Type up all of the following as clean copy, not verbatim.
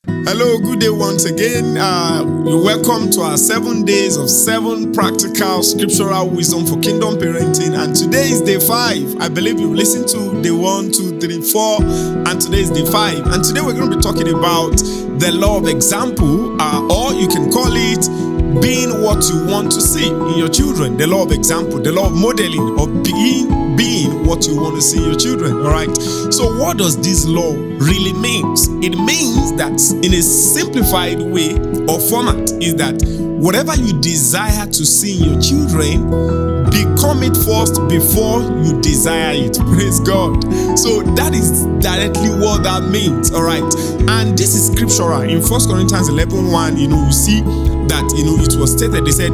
Hello, good day once again. You're welcome to our 7 days of 7 practical scriptural wisdom for kingdom parenting. And today is day 5. I believe you've listened to day 1, 2, 3, 4, and today is day 5. And today we're going to be talking about the law of example, or you can call it being what you want to see in your children. The law of example, the law of modeling, of being what you want to see in your children. All right. So what does this law really means? It means that in a simplified way or format is that whatever you desire to see in your children, become it first before you desire it. Praise God. So that is directly what that means. All right. And this is scriptural. In 1 Corinthians 11:1, you see that, it was stated, they said,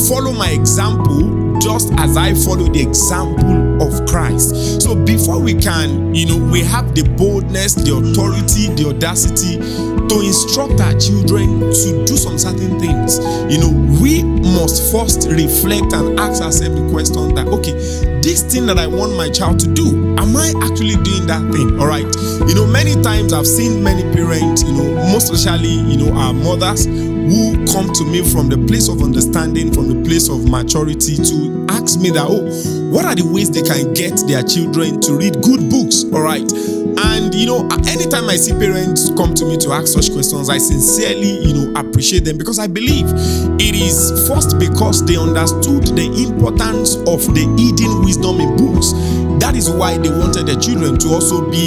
follow my example just as I follow the example of Christ. So before we can, we have the boldness, the authority, the audacity to instruct our children to do some certain things. We must first reflect and ask ourselves the question that, okay, this thing that I want my child to do, am I actually doing that thing? All right. Many times I've seen many parents, most especially, our mothers, who come to me from the place of understanding, from the place of maturity, to ask me that, what are the ways they can get their children to read good books? All right. And, anytime I see parents come to me to ask such questions, I sincerely, appreciate them, because I believe it is first because they understood the importance of the hidden wisdom in books. That is why they wanted their children to also be,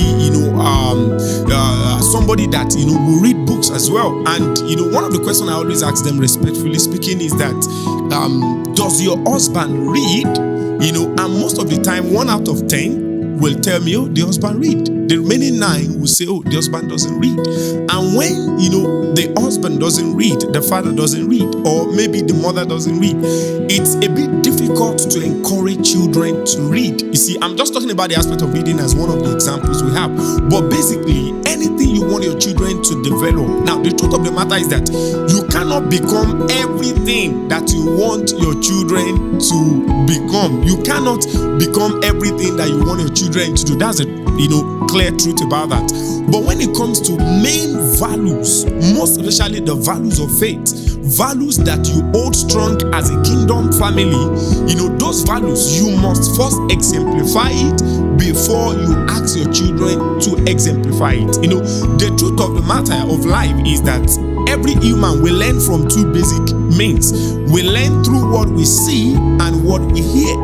somebody that, will read books as well. And, one of the questions I always ask them, respectfully speaking, is that, does your husband read? And most of the time, 1 out of 10 will tell me, the husband read. The remaining 9 will say, the husband doesn't read. And when, the husband doesn't read, the father doesn't read, or maybe the mother doesn't read, it's a bit difficult to encourage children to read. You see, I'm just talking about the aspect of reading as one of the examples we have. But basically, anything you want your children to develop. Now, the truth of the matter is that you cannot become everything that you want your children to become. You cannot become everything that you want your children to do. That's a clear truth about that. But when it comes to main values, most especially the values of faith, values that you hold strong as a kingdom family, those values, you must first exemplify it before you ask your children to exemplify it. The truth of the matter of life is that every human will learn from 2 basic means. We learn through what we see and what we hear.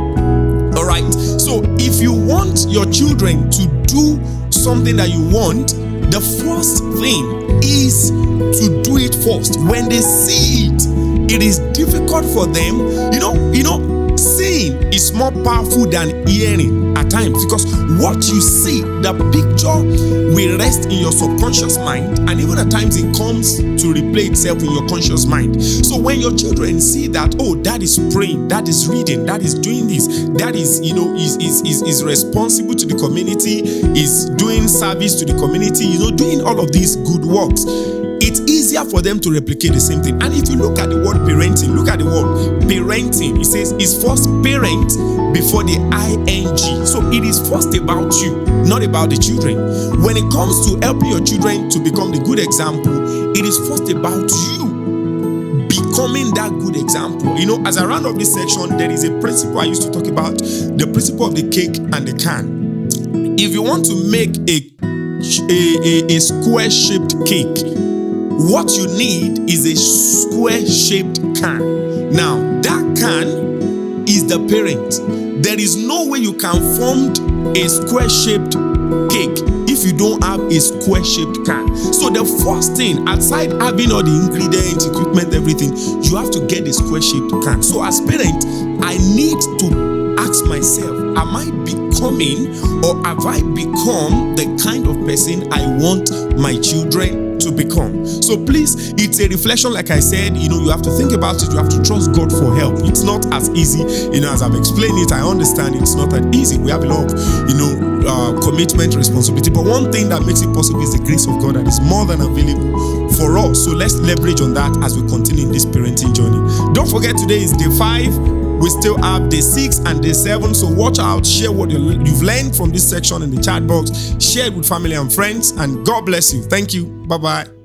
All right. So if you want your children to do something that you want, the first thing is to do it first. When they see it, it is difficult for them. Seeing is more powerful than hearing at times, because what you see, the picture will rest in your subconscious mind, and even at times it comes to replay itself in your conscious mind. So when your children see that, dad is praying, dad is reading, dad is doing this, dad is is responsible to the community, is doing service to the community, doing all of these good works, it's easier for them to replicate the same thing. And if you look at the word parenting, look at the word parenting. It says it's first parent before the ing. So it is first about you, not about the children. When it comes to helping your children to become the good example, it is first about you becoming that good example. As I round up this section, there is a principle I used to talk about, the principle of the cake and the can. If you want to make a square-shaped cake, what you need is a square-shaped can. Now, that can is the parent. There is no way you can form a square-shaped cake if you don't have a square-shaped can. So the first thing, aside having all the ingredients, equipment, everything, you have to get a square-shaped can. So as parent, I need to ask myself, am I becoming, or have I become the kind of person I want my children to become? So please, it's a reflection. Like I said, you have to think about it. You have to trust God for help. It's not as easy, as I've explained it. I understand it's not that easy. We have a lot of, commitment, responsibility. But one thing that makes it possible is the grace of God that is more than available for us. So let's leverage on that as we continue in this parenting journey. Don't forget, today is day 5. We still have day 6 and day 7. So watch out, share what you've learned from this section in the chat box, share it with family and friends, and God bless you. Thank you. Bye-bye.